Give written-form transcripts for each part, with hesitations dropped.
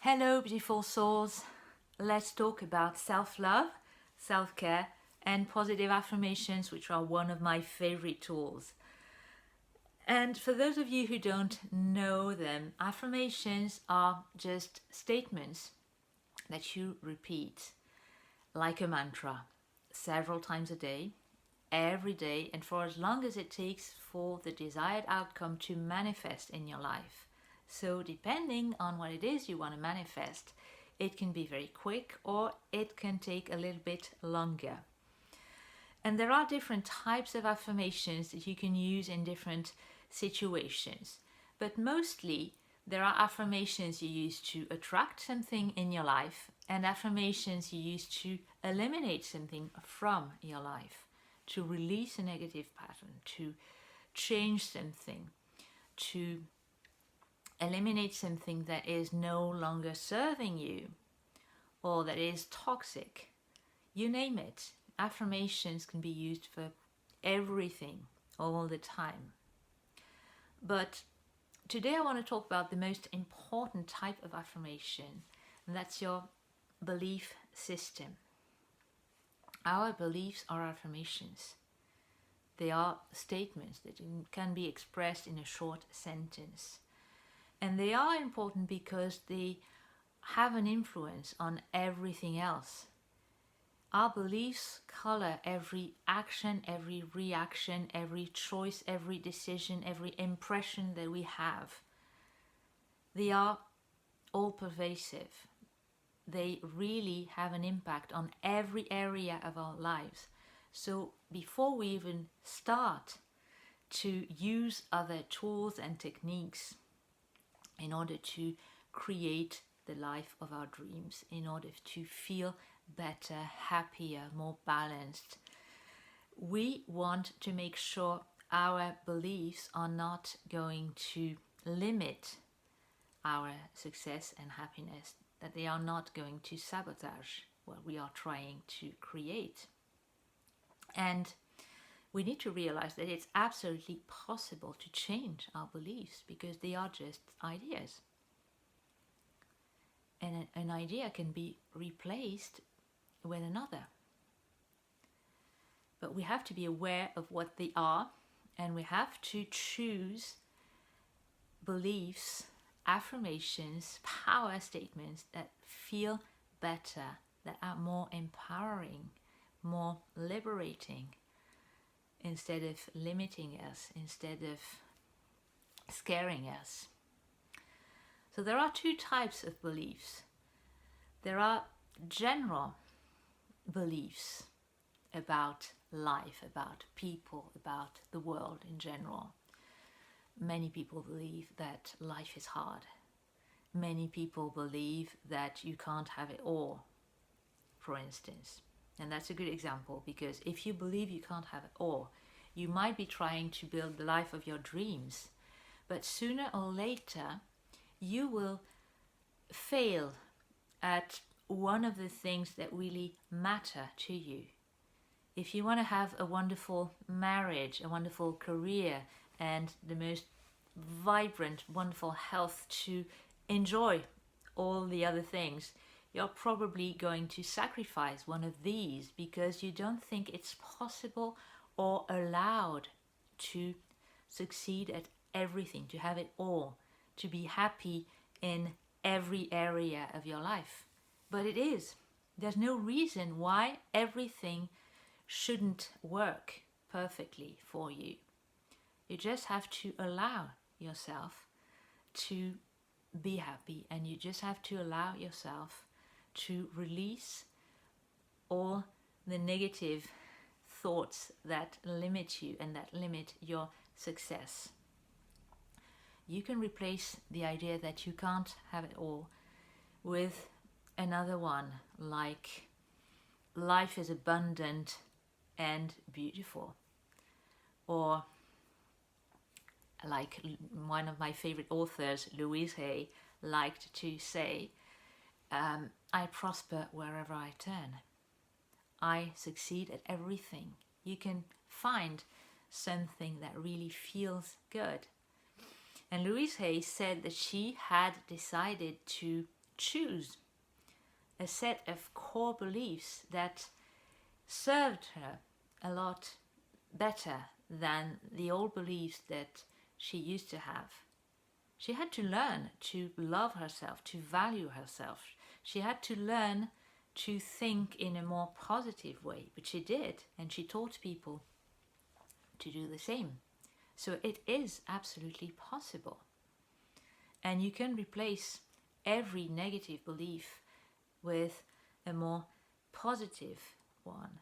Hello, beautiful souls. Let's talk about self-love, self-care, and positive affirmations, which are one of my favorite tools. And for those of you who don't know them, affirmations are just statements that you repeat like a mantra several times a day, every day, and for as long as it takes for the desired outcome to manifest in your life. So depending on what it is you want to manifest, it can be very quick or it can take a little bit longer. And there are different types of affirmations that you can use in different situations. But mostly there are affirmations you use to attract something in your life and affirmations you use to eliminate something from your life, to release a negative pattern, to change something, to eliminate something that is no longer serving you or that is toxic. You name it. Affirmations can be used for everything all the time. But today I want to talk about the most important type of affirmation, and that's your belief system. Our beliefs are affirmations. They are statements that can be expressed in a short sentence. And they are important because they have an influence on everything else. Our beliefs color every action, every reaction, every choice, every decision, every impression that we have. They are all pervasive. They really have an impact on every area of our lives. So before we even start to use other tools and techniques in order to create the life of our dreams, in order to feel better, happier, more balanced, we want to make sure our beliefs are not going to limit our success and happiness, that they are not going to sabotage what we are trying to create. And we need to realize that it's absolutely possible to change our beliefs because they are just ideas. And an idea can be replaced with another. But we have to be aware of what they are, and we have to choose beliefs, affirmations, power statements that feel better, that are more empowering, more liberating, instead of limiting us, instead of scaring us. So there are two types of beliefs. There are general beliefs about life, about people, about the world in general. Many people believe that life is hard. Many people believe that you can't have it all, for instance. And that's a good example, because if you believe you can't have it all, you might be trying to build the life of your dreams, but sooner or later you will fail at one of the things that really matter to you. If you want to have a wonderful marriage, a wonderful career, and the most vibrant, wonderful health to enjoy all the other things, you're probably going to sacrifice one of these because you don't think it's possible or allowed to succeed at everything, to have it all, to be happy in every area of your life. But it is. There's no reason why everything shouldn't work perfectly for you. You just have to allow yourself to be happy, and you just have to allow yourself to release all the negative thoughts that limit you and that limit your success. You can replace the idea that you can't have it all with another one, like life is abundant and beautiful, or like one of my favorite authors, Louise Hay, liked to say, I prosper wherever I turn. I succeed at everything. You can find something that really feels good. And Louise Hay said that she had decided to choose a set of core beliefs that served her a lot better than the old beliefs that she used to have. She had to learn to love herself, to value herself. She had to learn to think in a more positive way, but she did, and she taught people to do the same. So it is absolutely possible. And you can replace every negative belief with a more positive one.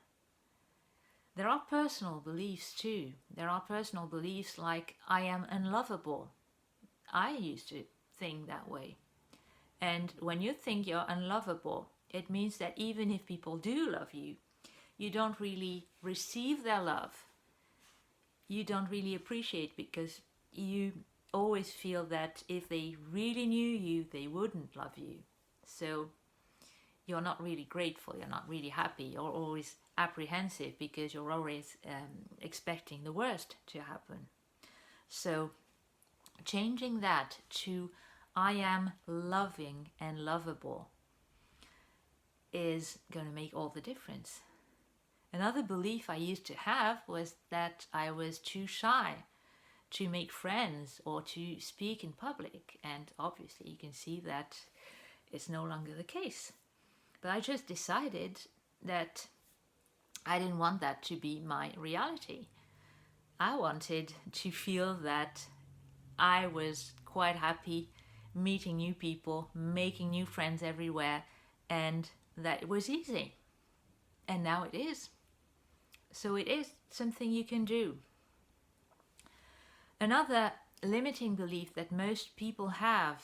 There are personal beliefs too. There are personal beliefs like, I am unlovable. I used to think that way. And when you think you're unlovable, it means that even if people do love you, you don't really receive their love. You don't really appreciate, because you always feel that if they really knew you, they wouldn't love you. So you're not really grateful, you're not really happy, you're always apprehensive because you're always expecting the worst to happen. So changing that to I am loving and lovable is going to make all the difference. Another belief I used to have was that I was too shy to make friends or to speak in public, and obviously you can see that it's no longer the case. But I just decided that I didn't want that to be my reality. I wanted to feel that I was quite happy meeting new people, making new friends everywhere, and that it was easy. And now it is. So it is something you can do. Another limiting belief that most people have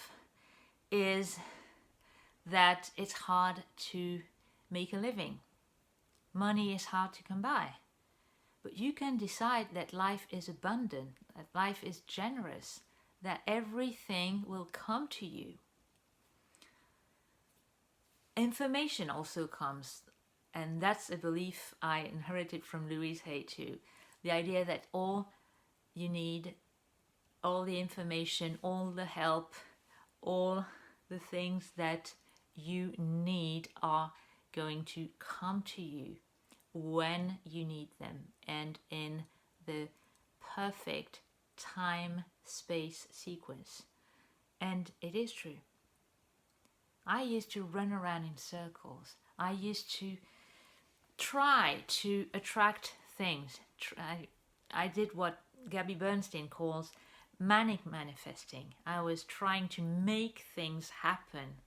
is that it's hard to make a living. Money is hard to come by. But you can decide that life is abundant, that life is generous, that everything will come to you. Information also comes, and that's a belief I inherited from Louise Hay too. The idea that all you need, all the information, all the help, all the things that you need are going to come to you when you need them and in the perfect time, space sequence. And it is true. I used to run around in circles. I used to try to attract things. I did what Gabby Bernstein calls manic manifesting. I was trying to make things happen.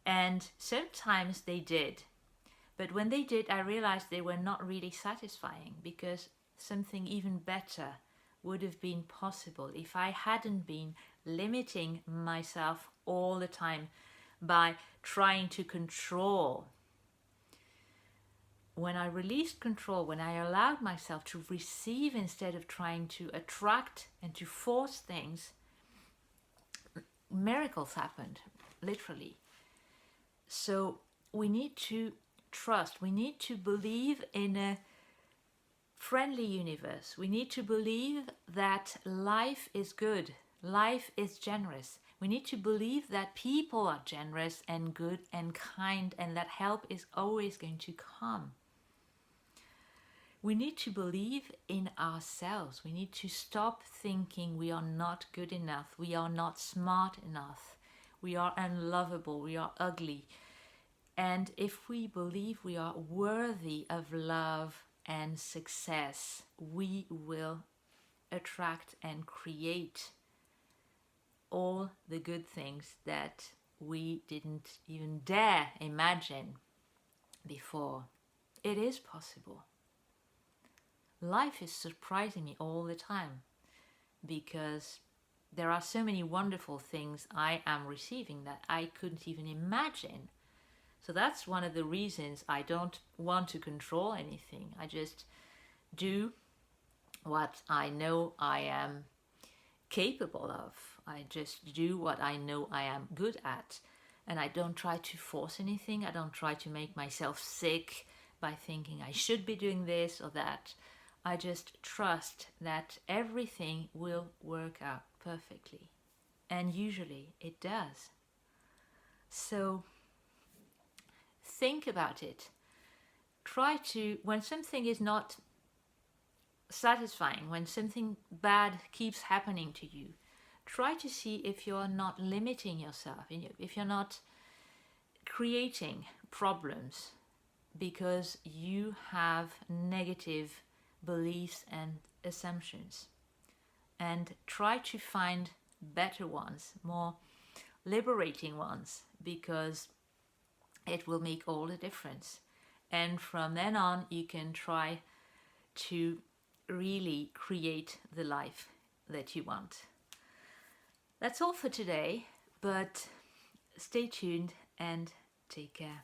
And sometimes they did. But when they did, I realized they were not really satisfying, because something even better would have been possible if I hadn't been limiting myself all the time by trying to control. When I released control, when I allowed myself to receive instead of trying to attract and to force things, miracles happened, literally. So we need to trust, we need to believe in a friendly universe. We need to believe that life is good, life is generous. We need to believe that people are generous and good and kind, and that help is always going to come. We need to believe in ourselves. We need to stop thinking we are not good enough, we are not smart enough, we are unlovable, we are ugly. And if we believe we are worthy of love and success, we will attract and create all the good things that we didn't even dare imagine before. It is possible. Life is surprising me all the time, because there are so many wonderful things I am receiving that I couldn't even imagine. So that's one of the reasons I don't want to control anything. I just do what I know I am capable of. I just do what I know I am good at. And I don't try to force anything. I don't try to make myself sick by thinking I should be doing this or that. I just trust that everything will work out perfectly. And usually it does. So think about it. Try to, when something is not satisfying, when something bad keeps happening to you, try to see if you're not limiting yourself, if you're not creating problems because you have negative beliefs and assumptions. And try to find better ones, more liberating ones, because it will make all the difference. And from then on, you can try to really create the life that you want. That's all for today, but stay tuned and take care.